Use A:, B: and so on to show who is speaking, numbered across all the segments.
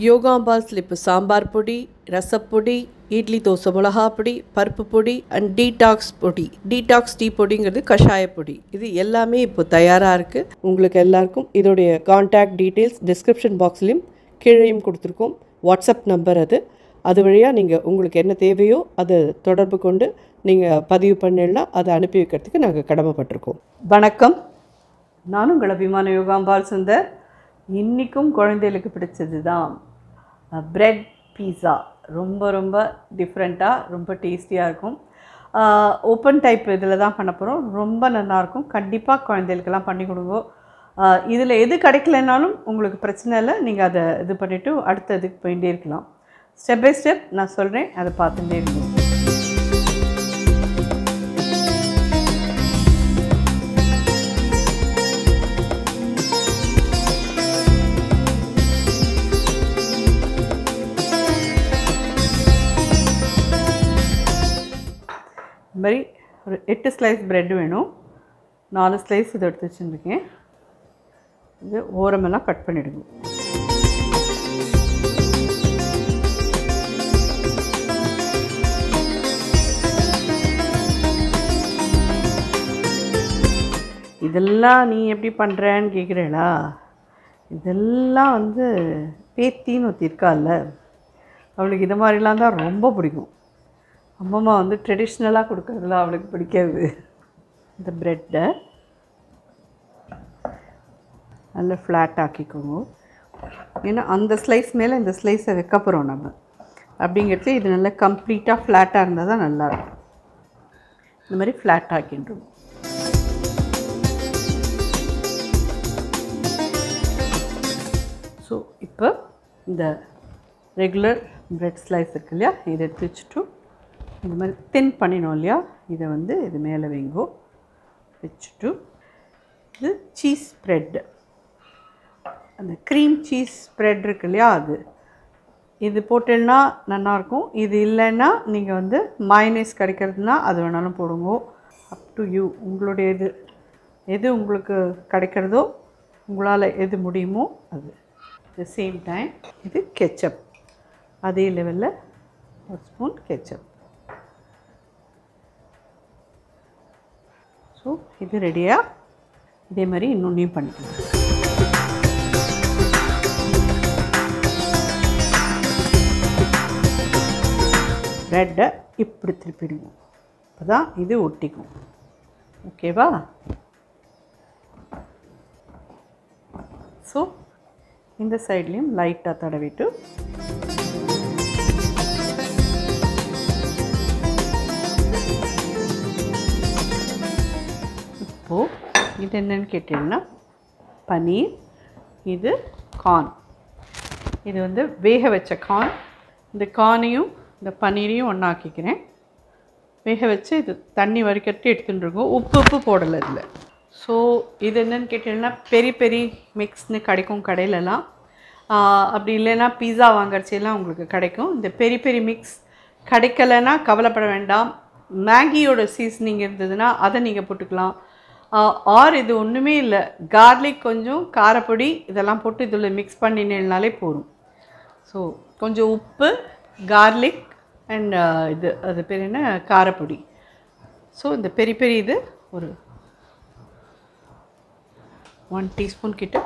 A: யோகாம்பால் இப்போ சாம்பார் பொடி, ரசப்பொடி, இட்லி தோசை மிளகா பொடி, பருப்பு பொடி அண்ட் டீடாக்ஸ் பொடி. டீடாக்ஸ் டீ பொடிங்கிறது கஷாய பொடி. இது எல்லாமே இப்போ தயாராக இருக்குது. உங்களுக்கு எல்லாருக்கும் இதோடைய கான்டாக்ட் டீட்டெயில்ஸ் டிஸ்கிரிப்ஷன் பாக்ஸ்லேயும் கீழேயும் கொடுத்துருக்கோம். வாட்ஸ்அப் நம்பர் அது வழியாக நீங்கள் உங்களுக்கு என்ன தேவையோ அதை தொடர்பு கொண்டு நீங்கள் பதிவு பண்ணிடனா அதை அனுப்பி வைக்கிறதுக்கு நாங்கள் கடமைப்பட்டிருக்கோம். வணக்கம், நானும் உங்கள் அபிமான யோகாம்பால் சுந்தர். இன்றைக்கும் குழந்தைகளுக்கு பிடிச்சது தான் பிரெட் பீஸா. ரொம்ப ரொம்ப டிஃப்ரெண்ட்டாக, ரொம்ப டேஸ்டியாக இருக்கும். ஓப்பன் டைப் இதில் தான் பண்ண போகிறோம். ரொம்ப நல்லாயிருக்கும். கண்டிப்பாக குழந்தைகளுக்கெல்லாம் பண்ணி கொடுங்க. இதில் எது கிடைக்கலனாலும் உங்களுக்கு பிரச்சனை இல்லை. நீங்கள் அதை இது பண்ணிவிட்டு அடுத்த இதுக்கு போயிட்டே இருக்கலாம். ஸ்டெப் பை ஸ்டெப் நான் சொல்கிறேன், அதை பார்த்துட்டே இருக்கணும். இந்த மாதிரி ஒரு 8 ஸ்லைஸ் ப்ரெட் வேணும். 4 ஸ்லைஸ் இதை எடுத்து வச்சுருக்கேன். இது ஓரமெல்லாம் கட் பண்ணிவிடுங்க. இதெல்லாம் நீ எப்படி பண்ணுறேன்னு கேட்குறேளா? இதெல்லாம் பேத்தின்னு ஒருத்தி இருக்கால்ல, அவளுக்கு இது மாதிரிலாம் தான் ரொம்ப பிடிக்கும். அம்மம்மா ட்ரெடிஷ்னலாக கொடுக்குறதுலாம் அவளுக்கு பிடிக்காது. இந்த ப்ரெட்டை நல்லா ஃப்ளாட் ஆக்கிக்கோங்க. ஏன்னா அந்த ஸ்லைஸ் மேலே இந்த ஸ்லைஸை வைக்க போகிறோம் நம்ம. அப்படிங்கிறது இது நல்லா கம்ப்ளீட்டாக ஃப்ளாட்டாக இருந்தால் தான் நல்லாயிருக்கும். இந்த மாதிரி ஃப்ளாட் ஆக்கின்றோம். ஸோ இப்போ இந்த ரெகுலர் ப்ரெட் ஸ்லைஸ் இருக்கு இல்லையா, இதை எடுத்து வச்சுட்டு இந்த மாதிரி தின் பண்ணினோம் இல்லையா, இதை இது மேலே வைங்கோ. வச்சுட்டு இது சீஸ் ப்ரெட்டு, அந்த க்ரீம் சீஸ் ப்ரெட் இருக்கு இல்லையா, இது போட்டேன்னா நல்லாயிருக்கும். இது இல்லைன்னா நீங்கள் மயோனைஸ் கிடைக்கிறதுனா அது வேணாலும் போடுங்க. Up to you. உங்களுடைய எது உங்களுக்கு கிடைக்கிறதோ, உங்களால் எது முடியுமோ அது. த சேம் டைம் இது கெச்சப், அதே லெவலில் ஒரு ஸ்பூன் கெச்சப். ஸோ இது ரெடியாக இதே மாதிரி இன்னொன்றையும் பண்ணிக்கலாம். ப்ரெட்டை இப்படி திருப்பிடுவோம். அப்போ தான் இது ஒட்டிக்கும். ஓகேவா? ஸோ இந்த சைட்லேயும் லைட்டாக தடவிட்டு இப்போது இது என்னென்னு கேட்டிங்கன்னா பன்னீர், இது கார்ன். இது வேக வச்ச கார்ன். இந்த கார்னையும் இந்த பன்னீரையும் ஒன்றாக்கிக்கிறேன். வேக வச்சு இது தண்ணி வடிகட்டி எடுத்துட்டுருக்கோம். உப்பு போடலை இதில். ஸோ இது என்னென்னு கேட்டிங்கன்னா பெரி பெரி மிக்ஸ்னு கிடைக்கும் கடையிலலாம். அப்படி இல்லைன்னா பீஸா வாங்கறச்செல்லாம் உங்களுக்கு கிடைக்கும். இந்த பெரி பெரி மிக்ஸ் கிடைக்கலைன்னா கவலைப்பட வேண்டாம். மேகியோட சீசனிங் இருந்ததுன்னா அதை நீங்கள் போட்டுக்கலாம். ஆர் இது ஒன்றுமே இல்லை, கார்லிக் கொஞ்சம் காரப்பொடி இதெல்லாம் போட்டு இதில் மிக்ஸ் பண்ணினாலே போதும். ஸோ கொஞ்சம் உப்பு, கார்லிக் அண்ட் அது பேர் என்ன, காரப்பொடி. ஸோ இந்த பெரி பெரி இது ஒரு 1 டீஸ்பூன் கிட்ட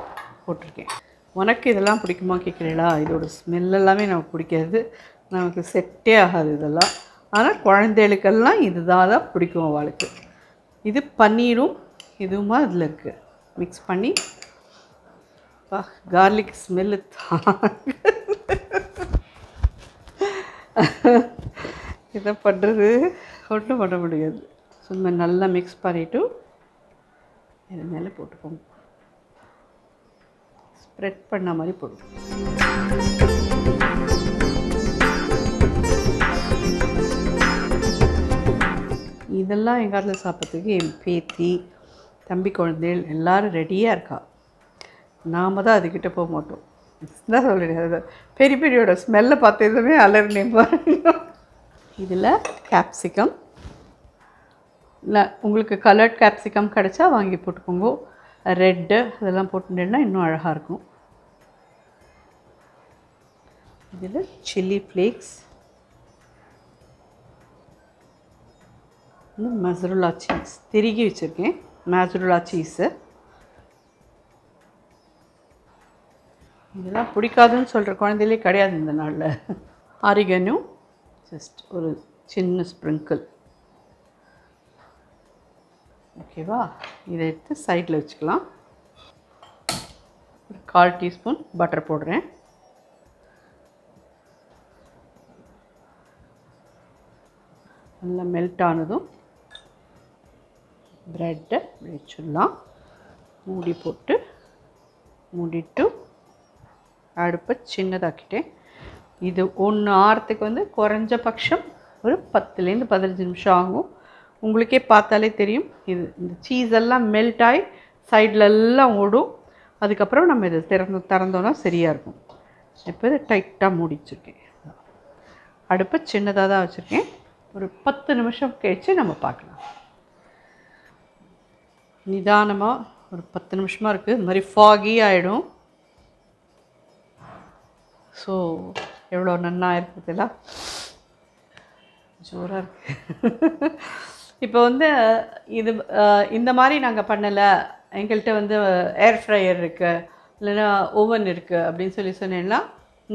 A: போட்டிருக்கேன். உனக்கு இதெல்லாம் பிடிக்குமா கேட்குறீங்களா? இதோட ஸ்மெல் எல்லாமே நமக்கு பிடிக்காது, நமக்கு செட்டே ஆகாது இதெல்லாம். ஆனால் குழந்தைகளுக்கெல்லாம் இதுதான் பிடிக்கும் அவளுக்கு. இது பன்னீரும் இதுவுமா இதில் இருக்குது மிக்ஸ் பண்ணி. கார்லிக் ஸ்மெல்லு இதை பண்ணுறது ஒன்றும் பண்ண முடியாது. சும்மா நல்லா மிக்ஸ் பண்ணிவிட்டு இது மேலே போட்டுக்கோங்க. ஸ்ப்ரெட் பண்ண மாதிரி போடும். இதெல்லாம் எங்கள் காலத்தில் சாப்பிட்றதுக்கு என் பேத்தி, தம்பி குழந்தைகள் எல்லோரும் ரெடியாக இருக்கா. நாம் தான் அதுக்கிட்ட போக மாட்டோம். தான் சொல்கிறேன், பெரிய பெரியோட ஸ்மெல்லை பார்த்ததுமே அலர்னேன் பாருங்க. இதில் கேப்சிகம், இல்லை உங்களுக்கு கலர்ட் கேப்சிகம் கிடச்சா வாங்கி போட்டுக்கோங்க. ரெட்டு அதெல்லாம் போட்டுட்டேன்னா இன்னும் அழகாக இருக்கும். இதில் சில்லி ஃப்ளேக்ஸ், மொசரல்லா சீஸ் திருகி வச்சுருக்கேன். மொசரல்லா சீஸு இதெல்லாம் பிடிக்காதுன்னு சொல்கிற குழந்தையிலே கிடையாது இந்த நாளில். ஆரிகனோ ஜஸ்ட் ஒரு சின்ன ஸ்ப்ரிங்கிள். ஓகேவா? இதை எடுத்து சைடில் வச்சுக்கலாம். ஒரு 1/4 டீஸ்பூன் பட்டர் போடுறேன். நல்லா மெல்ட் ஆனதும் ப்ரெட்டை வச்சிடலாம். மூடி போட்டு மூடிட்டு அடுப்பை சின்னதாக்கிட்டேன். இது ஒன்று ஆறத்துக்கு வந்து குறைஞ்சபட்சம் ஒரு 10லேருந்து 15 நிமிஷம் ஆகும். உங்களுக்கே பார்த்தாலே தெரியும். இது இந்த சீஸ் எல்லாம் மெல்ட் ஆகி சைட்லெல்லாம் ஓடும். அதுக்கப்புறம் நம்ம இதை திறந்தோன்னா சரியாக இருக்கும். இப்போ இதை டைட்டாக மூடி வச்சுருக்கேன். அடுப்பை சின்னதாக தான் வச்சுருக்கேன். ஒரு 10 நிமிஷம் கழிச்சு நம்ம பார்க்கலாம். நிதானமாக ஒரு 10 நிமிஷமாக இருக்குது. இந்த மாதிரி ஃபாகி ஆகிடும். ஸோ எவ்வளோ நன்னா இருக்குதுல்ல, ஜோராக இருக்குது. இப்போ வந்து இது இந்த மாதிரி நாங்கள் பண்ணலை, எங்கள்கிட்ட வந்து ஏர் ஃப்ரையர் இருக்குது இல்லைன்னா ஓவன் இருக்குது அப்படின்னு சொன்னீங்கன்னா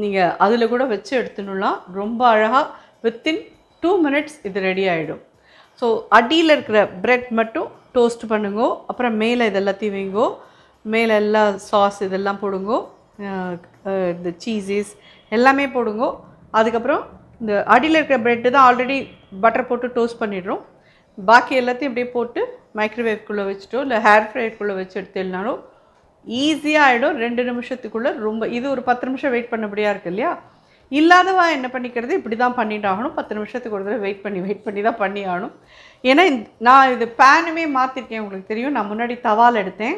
A: நீங்கள் அதில் கூட வச்சு எடுத்துடலாம். ரொம்ப அழகாக வித்தின் 2 மினிட்ஸ் இது ரெடி ஆகிடும். ஸோ அடியில் இருக்கிற ப்ரெட் மட்டும் டோஸ்ட் பண்ணுங்கோ. அப்புறம் மேலே இதெல்லாத்தையும் வைங்கோ. மேலே எல்லாம் சாஸ் இதெல்லாம் போடுங்கோ. இந்த சீஸஸ் எல்லாமே போடுங்கோ. அதுக்கப்புறம் இந்த அடியில் இருக்கிற ப்ரெட்டு தான் ஆல்ரெடி பட்டர் போட்டு டோஸ்ட் பண்ணிடுறோம். பாக்கி எல்லாத்தையும் அப்படியே போட்டு மைக்ரோவேவ்க்குள்ளே வச்சுட்டோ இல்லை ஹேர் ஃப்ரையருக்குள்ளே வச்சு எடுத்துனாலும் ஈஸியாக ஆகிடும். 2 நிமிஷத்துக்குள்ளே. ரொம்ப இது ஒரு 10 நிமிஷம் வெயிட் பண்ணபடியாக இருக்குது இல்லையா? இல்லாதவா என்ன பண்ணிக்கிறது, இப்படி தான் பண்ணிட்டு ஆகணும். 10 நிமிஷத்துக்கு ஒரு தடவை வெயிட் பண்ணி தான் பண்ணி ஆகணும். ஏன்னா நான் இது பேனுமே மாற்றிருக்கேன். உங்களுக்கு தெரியும், நான் முன்னாடி தவால் எடுத்தேன்.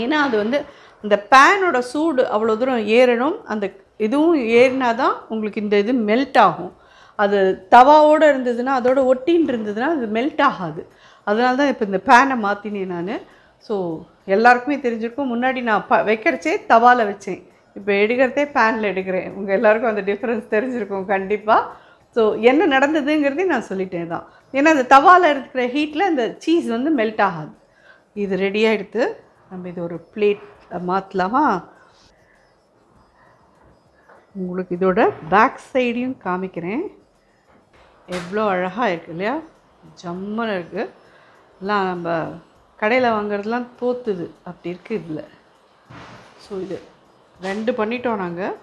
A: ஏன்னா அது வந்து இந்த பேனோட சூடு அவ்வளோ தூரம் ஏறணும். அந்த இதுவும் ஏறினா தான் உங்களுக்கு இந்த இது மெல்ட் ஆகும். அது தவாவோடு இருந்ததுன்னா, அதோட ஒட்டின்னு இருந்ததுன்னா அது மெல்ட் ஆகாது. அதனால தான் இப்போ இந்த பேனை மாற்றினேன் நான். ஸோ எல்லாருக்குமே தெரிஞ்சிருக்கும். முன்னாடி நான் வைக்கிறச்சே தவாவில் வச்சேன். இப்போ எடுக்கிறதே பேனில் எடுக்கிறேன். உங்கள் எல்லாருக்கும் அந்த டிஃப்ரென்ஸ் தெரிஞ்சிருக்கும் கண்டிப்பாக. ஸோ என்ன நடந்ததுங்கிறதையும் நான் சொல்லிட்டேன் தான். ஏன்னா அந்த தவாவில் இருக்கிற ஹீட்டில் அந்த சீஸ் வந்து மெல்ட் ஆகாது. இது ரெடியாக எடுத்து நம்ம இது ஒரு பிளேட் மாற்றலாமா? உங்களுக்கு இதோட பேக் சைடையும் காமிக்கிறேன். எவ்வளோ அழகாக இருக்குது இல்லையா? ஜம்முன்னு இருக்குது. எல்லாம் நம்ம கடையில் வாங்குறதுலாம் தோத்துது அப்படி இருக்குது இதில். ஸோ இது 2 பண்ணிட்டோம். நாங்கள்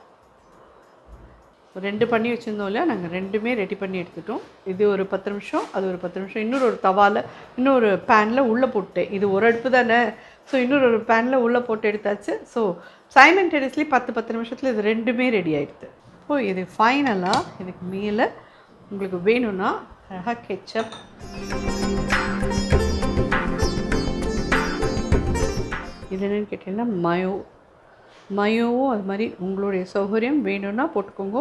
A: 2 பண்ணி வச்சுருந்தோம் இல்லையா? நாங்கள் 2மே ரெடி பண்ணி எடுத்துட்டோம். இது ஒரு 10 நிமிஷம், அது ஒரு 10 நிமிஷம். இன்னொரு ஒரு தவாவில் இன்னொரு பேனில் உள்ளே போட்டேன். இது ஒரு அடுப்பு தானே. ஸோ இன்னொரு ஒரு பேனில் உள்ளே போட்டு எடுத்தாச்சு. ஸோ சைமல்டேனியஸ்லி 10 நிமிஷத்தில் இது 2மே ரெடி ஆகிடுது. ஸோ இது ஃபைனலாக இதுக்கு மேலே உங்களுக்கு வேணும்னா அழகாக கெச்சப், இது என்னென்னு கேட்டிங்கன்னா மயோவும் அது மாதிரி உங்களுடைய சௌகரியம். வேணும்னா போட்டுக்கோங்க,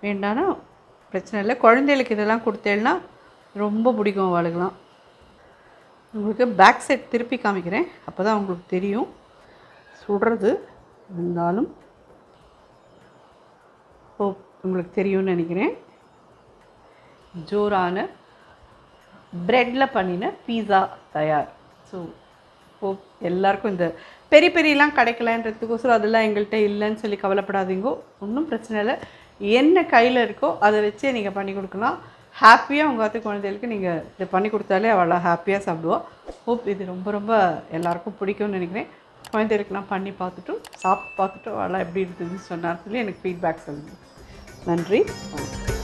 A: வேண்டானா பிரச்சனை இல்லை. குழந்தைகளுக்கு இதெல்லாம் கொடுத்தேன்னா ரொம்ப பிடிக்கும் அவளுக்கெல்லாம். உங்களுக்கு பேக் சைட் திருப்பி காமிக்கிறேன், அப்போ தான் உங்களுக்கு தெரியும் சுடுறது. இருந்தாலும் உங்களுக்கு தெரியும்னு நினைக்கிறேன். ஜோரான ப்ரெட்டில் பண்ணின பீஸா தயார். ஸோ எல்லாருக்கும் இந்த பெரியலாம் கிடைக்கலன்றதுக்கோசரம் அதெல்லாம் எங்கள்கிட்ட இல்லைன்னு சொல்லி கவலைப்படாதீங்கோ. ஒன்றும் பிரச்சனை இல்லை. என்ன கையில் இருக்கோ அதை வச்சே நீங்கள் பண்ணி கொடுக்கலாம். ஹாப்பியாக உங்கள் குழந்தைகளுக்கு நீங்கள் இதை பண்ணி கொடுத்தாலே அவளை ஹாப்பியாக சாப்பிடுவா. ஹோப் இது ரொம்ப ரொம்ப எல்லாருக்கும் பிடிக்கும்னு நினைக்கிறேன். குழந்தைகளுக்கெல்லாம் பண்ணி சாப்பிட்டு பார்த்துட்டு அவளை எப்படி இருக்குதுன்னு சொன்னார் சொல்லி எனக்கு ஃபீட்பேக் சொல்லுங்கள். நன்றி, வணக்கம்.